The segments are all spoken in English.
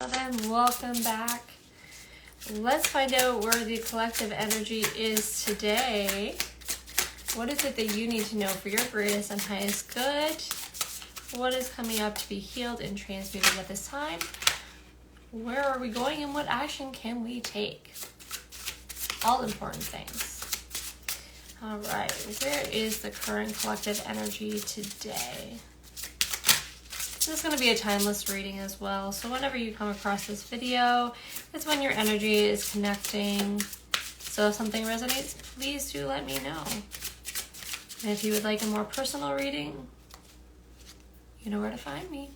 And welcome back. Let's find out where the collective energy is today. What is it that you need to know for your greatest and highest good? What is coming up to be healed and transmuted at this time? Where are we going and what action can we take? All important things. All right, where is the current collective energy today? This is going to be a timeless reading as well. So whenever you come across this video, it's when your energy is connecting. So if something resonates, please do let me know. And if you would like a more personal reading, you know where to find me.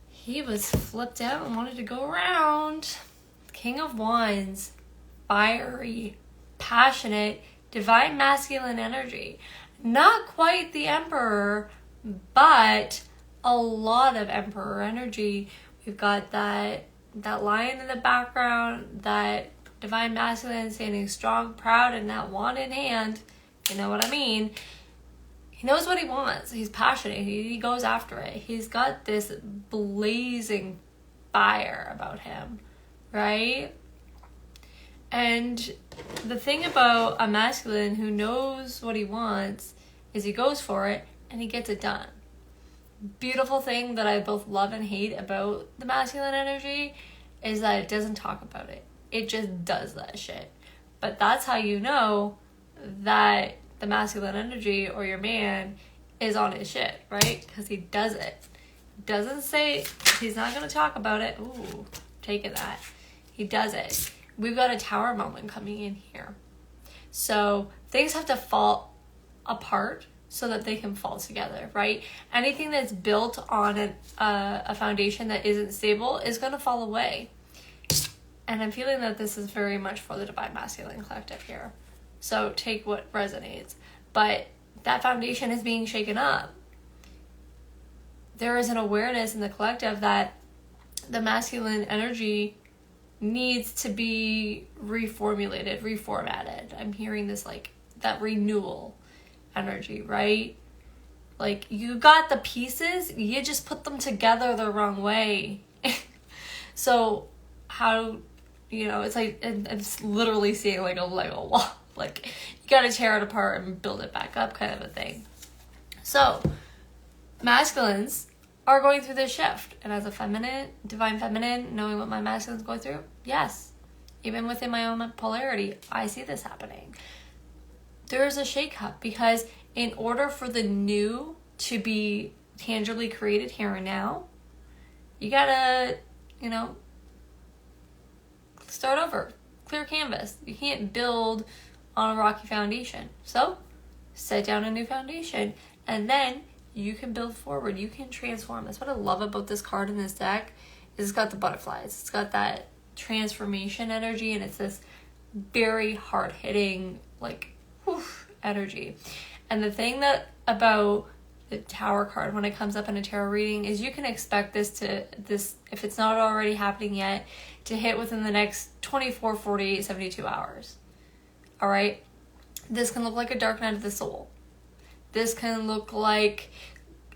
He was flipped out and wanted to go around. King of Wands, fiery, passionate, divine masculine energy. Not quite the Emperor, but a lot of Emperor energy. We've got that lion in the background, that divine masculine standing strong, proud, and that wand in hand. You know what I mean? He knows what he wants. He's passionate. He goes after it. He's got this blazing fire about him, right? And the thing about a masculine who knows what he wants is he goes for it and he gets it done. Beautiful thing that I both love and hate about the masculine energy is that it doesn't talk about it. It just does that shit. But that's how you know that the masculine energy or your man is on his shit, right? Because he does it. Doesn't say he's not going to talk about it. Ooh, taking that. He does it. We've got a tower moment coming in here. So things have to fall apart so that they can fall together, right? Anything that's built on a foundation that isn't stable is going to fall away. And I'm feeling that this is very much for the Divine Masculine Collective here. So take what resonates. But that foundation is being shaken up. There is an awareness in the collective that the masculine energy needs to be reformulated, reformatted. I'm hearing this like that renewal energy, right? Like you got the pieces, you just put them together the wrong way. So how, it's like, it's literally seeing like a Lego wall. Like you got to tear it apart and build it back up kind of a thing. So masculines are going through this shift. And as a feminine, divine feminine, knowing what my masculine's going through, yes, even within my own polarity, I see this happening. There is a shakeup because in order for the new to be tangibly created here and now, you gotta, start over, clear canvas. You can't build on a rocky foundation. So set down a new foundation and then you can build forward. You can transform. That's what I love about this card in this deck is it's got the butterflies. It's got that transformation energy and it's this very hard-hitting, energy. And the thing that about the Tower card when it comes up in a tarot reading is you can expect this, if it's not already happening yet, to hit within the next 24, 48, 72 hours. All right? This can look like a dark night of the soul. This can look like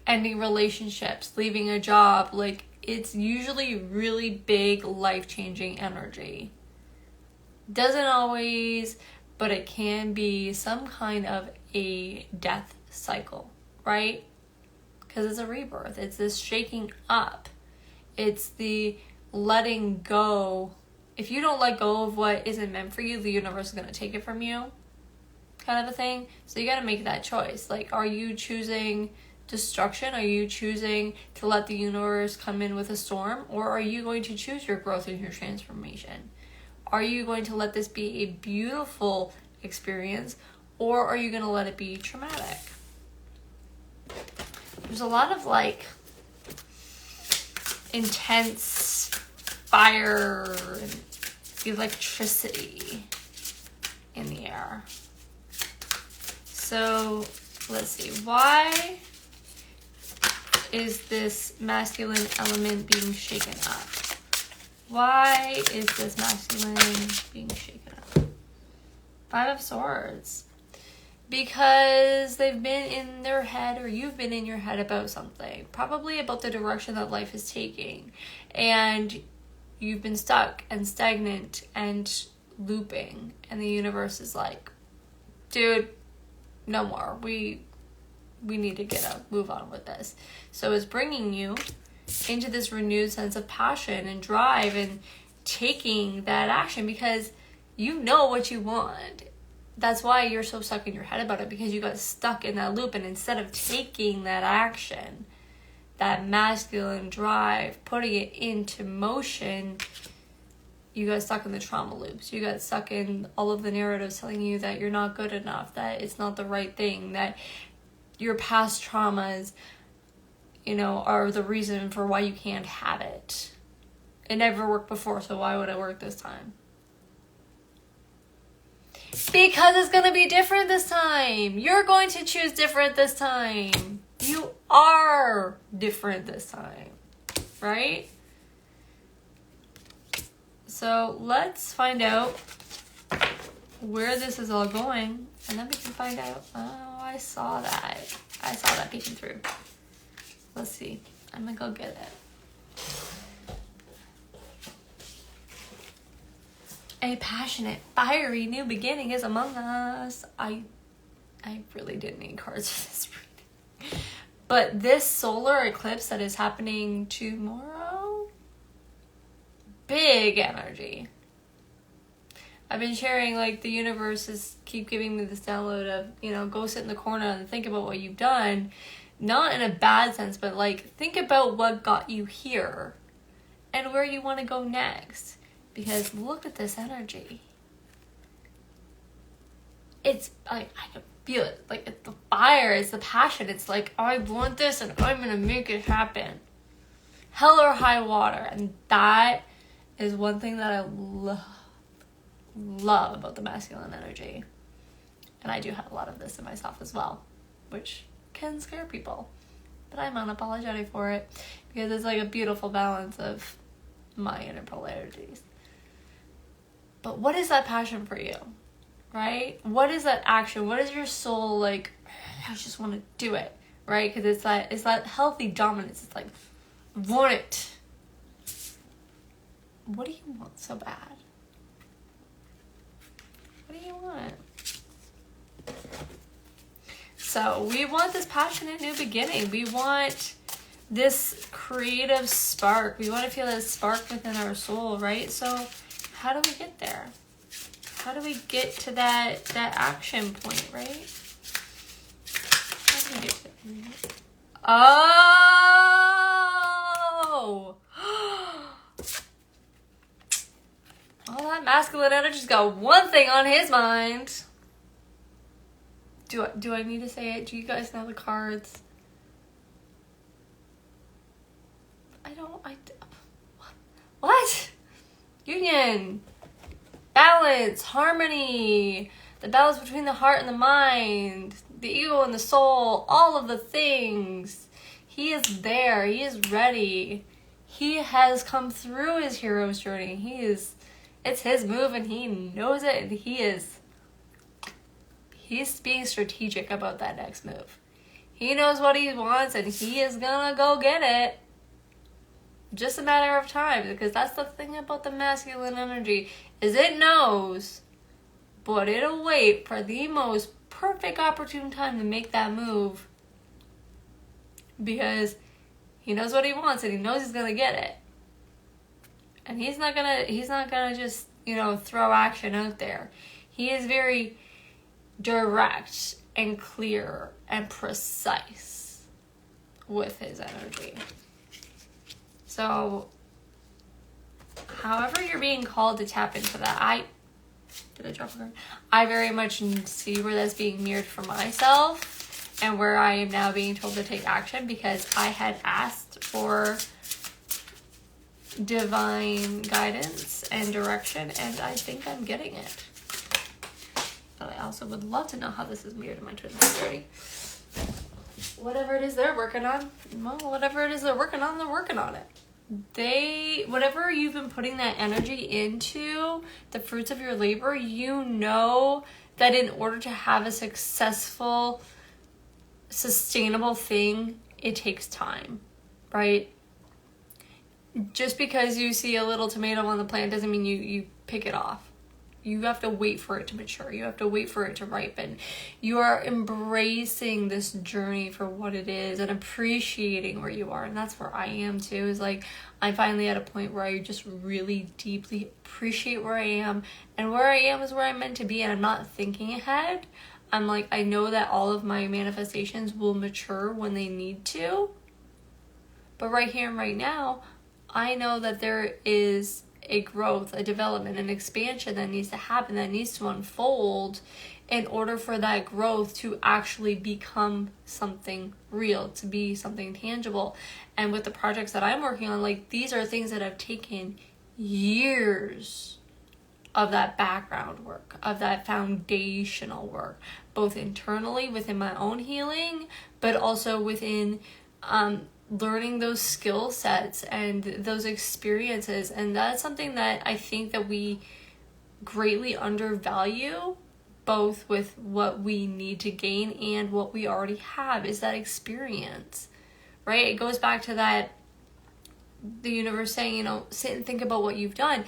ending relationships, leaving a job. Like, it's usually really big, life-changing energy. Doesn't always, but it can be some kind of a death cycle, right? Because it's a rebirth. It's this shaking up. It's the letting go. If you don't let go of what isn't meant for you, the universe is going to take it from you, kind of a thing. So you got to make that choice. Like, are you choosing destruction? Are you choosing to let the universe come in with a storm? Or are you going to choose your growth and your transformation? Are you going to let this be a beautiful experience? Or are you going to let it be traumatic? There's a lot of intense fire and electricity in the air. So let's see. Why is this masculine element being shaken up? Why is this masculine being shaken up? 5 of Swords. Because they've been in their head, or you've been in your head about something, probably about the direction that life is taking. and you've been stuck and stagnant and looping, and the universe is like, dude, no more. We need to move on with this. So it's bringing you into this renewed sense of passion and drive and taking that action, because you know what you want. That's why you're so stuck in your head about it, because you got stuck in that loop. And instead of taking that action, that masculine drive, putting it into motion, you got stuck in the trauma loops. You got stuck in all of the narratives telling you that you're not good enough, that it's not the right thing, that your past traumas, are the reason for why you can't have it. It never worked before, so why would it work this time? Because it's going to be different this time. You're going to choose different this time. You are different this time, right? So let's find out where this is all going, and then we can find out. Oh, I saw that peeking through. Let's see. I'm gonna go get it. A passionate, fiery new beginning is among us. I really didn't need cards for this reading. But this solar eclipse that is happening tomorrow, big energy. I've been sharing, like, the universe is keep giving me this download of, go sit in the corner and think about what you've done. Not in a bad sense, but, like, think about what got you here and where you want to go next. Because look at this energy. It's, like, I can feel it. Like, it's the fire, it's the passion. It's like, I want this and I'm going to make it happen. Hell or high water. And that is one thing that I love about the masculine energy. And I do have a lot of this in myself as well, which can scare people, but I'm unapologetic for it, because it's like a beautiful balance of my inner polarities. But what is that passion for you, right? What is that action? What is your soul like? I just want to do it, right? Because it's that healthy dominance. It's like, want it. What do you want so bad? What do you want? So we want this passionate new beginning. We want this creative spark. We want to feel that spark within our soul, right? So how do we get there? How do we get to that action point, right? How do we get to it? Oh! All that masculine energy's got one thing on his mind. Do I need to say it? Do you guys know the cards? What? Union. Balance. Harmony. The balance between the heart and the mind. The ego and the soul. All of the things. He is there. He is ready. He has come through his hero's journey. It's his move and he knows it, and he's being strategic about that next move. He knows what he wants and he is gonna go get it. Just a matter of time, because that's the thing about the masculine energy, is it knows, but it'll wait for the most perfect opportune time to make that move, because he knows what he wants and he knows he's gonna get it. And he's not gonna just, throw action out there. He is very direct and clear and precise with his energy. So, however you're being called to tap into that, did I drop a card? I very much see where that's being mirrored for myself, and where I am now being told to take action, because I had asked for divine guidance and direction, and I think I'm getting it. But I also would love to know how this is mirrored in my twin journey. Whatever it is they're working on, they're working on it. Whatever you've been putting that energy into, the fruits of your labor, you know that in order to have a successful, sustainable thing, it takes time, right? just because you see a little tomato on the plant doesn't mean you pick it off. You have to wait for it to mature. You have to wait for it to ripen. You are embracing this journey for what it is and appreciating where you are. And that's where I am too, is like, I'm finally at a point where I just really deeply appreciate where I am. And where I am is where I'm meant to be. And I'm not thinking ahead. I'm like, I know that all of my manifestations will mature when they need to. But right here and right now, I know that there is a growth, a development, an expansion that needs to happen, that needs to unfold in order for that growth to actually become something real, to be something tangible. And with the projects that I'm working on, like, these are things that have taken years of that background work, of that foundational work, both internally within my own healing, but also within learning those skill sets and those experiences. And that's something that I think that we greatly undervalue, both with what we need to gain and what we already have, is that experience, right? It goes back to that, the universe saying, you know, sit and think about what you've done.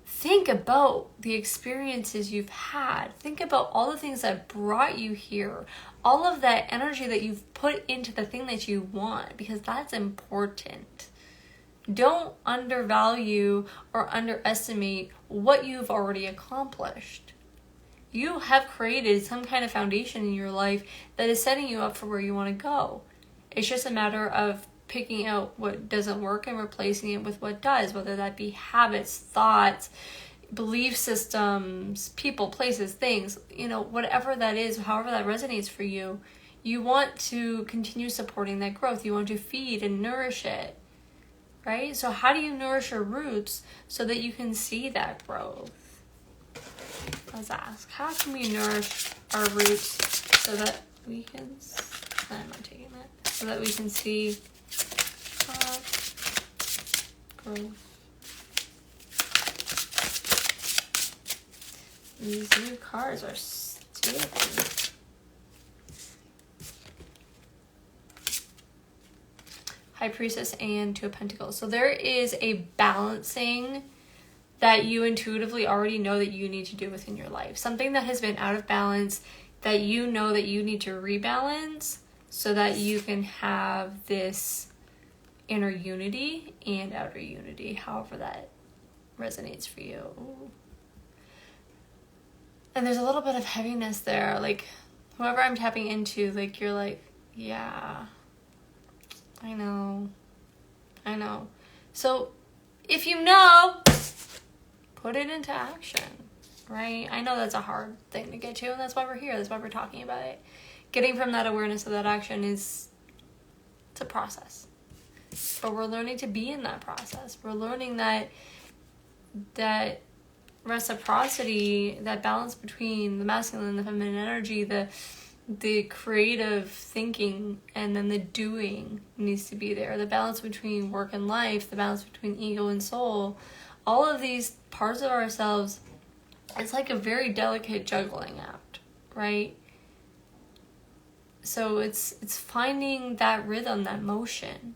Think about the experiences you've had. Think about all the things that brought you here. All of that energy that you've put into the thing that you want, because that's important. Don't undervalue or underestimate what you've already accomplished. You have created some kind of foundation in your life that is setting you up for where you want to go. It's just a matter of picking out what doesn't work and replacing it with what does, whether that be habits, thoughts, belief systems, people, places, things, you know, whatever that is, however that resonates for you. You want to continue supporting that growth. You want to feed and nourish it, right? So how do you nourish your roots so that you can see that growth? Let's ask, how can we nourish our roots so that we can, I'm not taking that, so that we can see growth. These new cards are stupid. High Priestess and Two of Pentacles. So there is a balancing that you intuitively already know that you need to do within your life. Something that has been out of balance that you know that you need to rebalance so that you can have this inner unity and outer unity, however that resonates for you. Ooh. And there's a little bit of heaviness there, like whoever I'm tapping into, like you're like, yeah, I know. So if you know, put it into action, right? I know that's a hard thing to get to, and that's why we're here. That's why we're talking about it. Getting from that awareness to that action it's a process. But we're learning to be in that process. We're learning that reciprocity, that balance between the masculine and the feminine energy, the creative thinking and then the doing needs to be there. The balance between work and life, the balance between ego and soul, all of these parts of ourselves, it's like a very delicate juggling act, right? So it's finding that rhythm, that motion,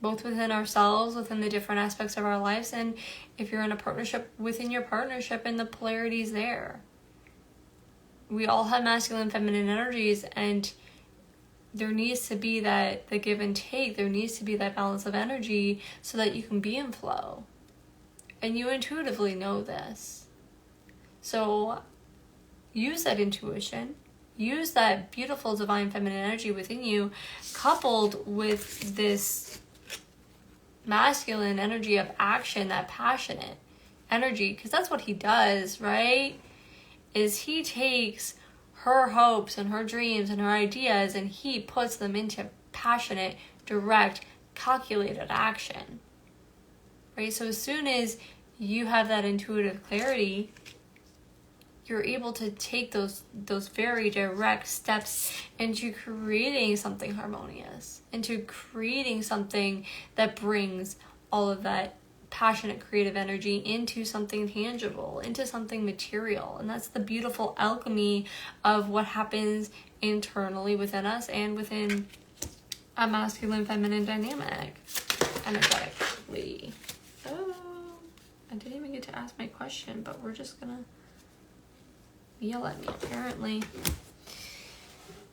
both within ourselves, within the different aspects of our lives, and if you're in a partnership, within your partnership and the polarities there. We all have masculine and feminine energies, and there needs to be the give and take. There needs to be that balance of energy so that you can be in flow. And you intuitively know this. So use that intuition. Use that beautiful divine feminine energy within you, coupled with this masculine energy of action, that passionate energy, because that's what he does, right? Is he takes her hopes and her dreams and her ideas and he puts them into passionate, direct, calculated action, right? So as soon as you have that intuitive clarity, you're able to take those very direct steps into creating something harmonious, into creating something that brings all of that passionate creative energy into something tangible, into something material. And that's the beautiful alchemy of what happens internally within us and within a masculine feminine dynamic energetic. quickly. Oh, I didn't even get to ask my question, but we're just gonna yell at me, apparently.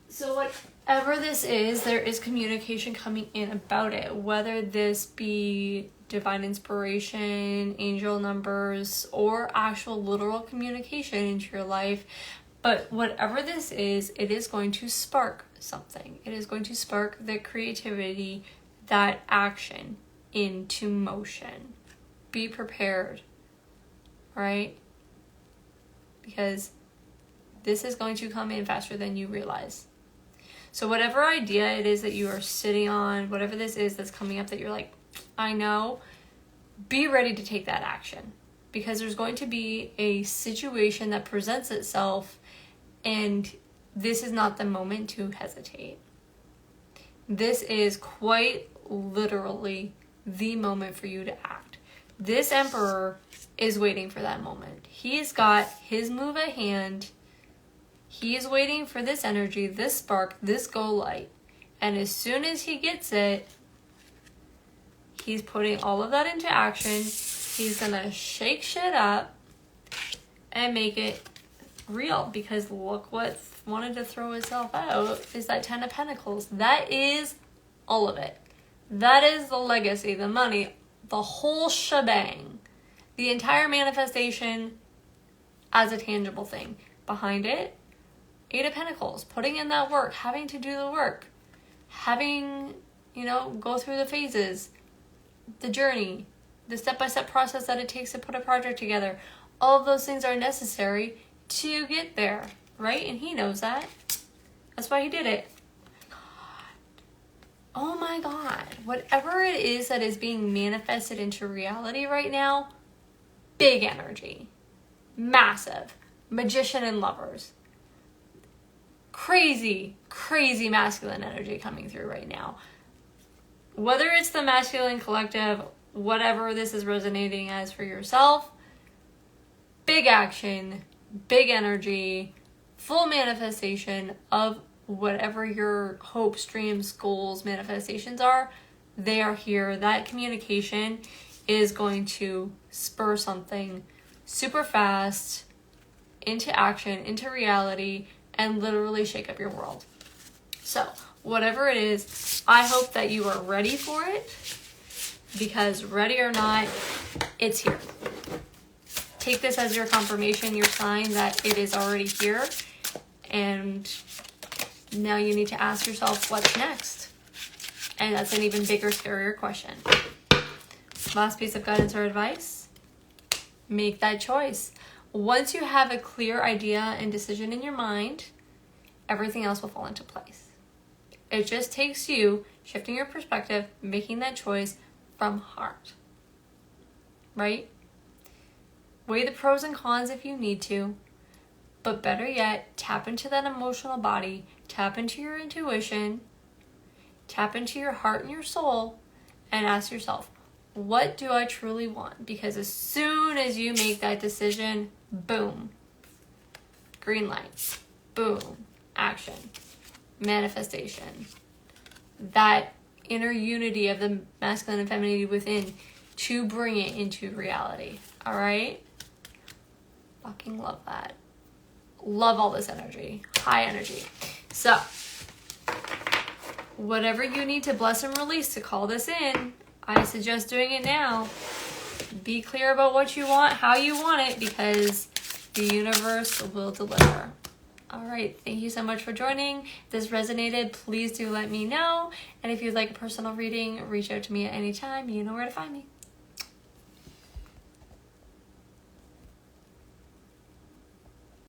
So whatever this is, there is communication coming in about it, whether this be divine inspiration, angel numbers, or actual literal communication into your life. But whatever this is, it is going to spark something. It is going to spark the creativity, that action into motion. Be prepared, right? Because this is going to come in faster than you realize. So whatever idea it is that you are sitting on, whatever this is that's coming up that you're like, I know, be ready to take that action. Because there's going to be a situation that presents itself, and this is not the moment to hesitate. This is quite literally the moment for you to act. This emperor is waiting for that moment. He's got his move at hand. He is waiting for this energy, this spark, this go light. And as soon as he gets it, he's putting all of that into action. He's gonna shake shit up and make it real. Because look what wanted to throw itself out is that 10 of Pentacles. That is all of it. That is the legacy, the money, the whole shebang. The entire manifestation as a tangible thing. Behind it, 8 of Pentacles, putting in that work, having to do the work, having, go through the phases, the journey, the step-by-step process that it takes to put a project together. All of those things are necessary to get there, right? And he knows that. That's why he did it. Oh my God. Whatever it is that is being manifested into reality right now, big energy, massive, Magician and Lovers. Crazy, crazy masculine energy coming through right now. Whether it's the masculine collective, whatever this is resonating as for yourself, big action, big energy, full manifestation of whatever your hopes, dreams, goals, manifestations are, they are here. That communication is going to spur something super fast into action, into reality, and literally shake up your world. So, whatever it is, I hope that you are ready for it, because ready or not, it's here. Take this as your confirmation, your sign that it is already here, and now you need to ask yourself, what's next? And that's an even bigger, scarier question. Last piece of guidance or advice, make that choice. Once you have a clear idea and decision in your mind, everything else will fall into place. It just takes you shifting your perspective, making that choice from heart, right? Weigh the pros and cons if you need to, but better yet, tap into that emotional body, tap into your intuition, tap into your heart and your soul, and ask yourself, what do I truly want? Because as soon as you make that decision, boom, green light, boom, action, manifestation. That inner unity of the masculine and femininity within to bring it into reality. All right? Fucking love that. Love all this energy. High energy. So, whatever you need to bless and release to call this in, I suggest doing it now. Be clear about what you want, how you want it, because the universe will deliver. All right. Thank you so much for joining. If this resonated, please do let me know. And if you'd like a personal reading, reach out to me at any time. You know where to find me.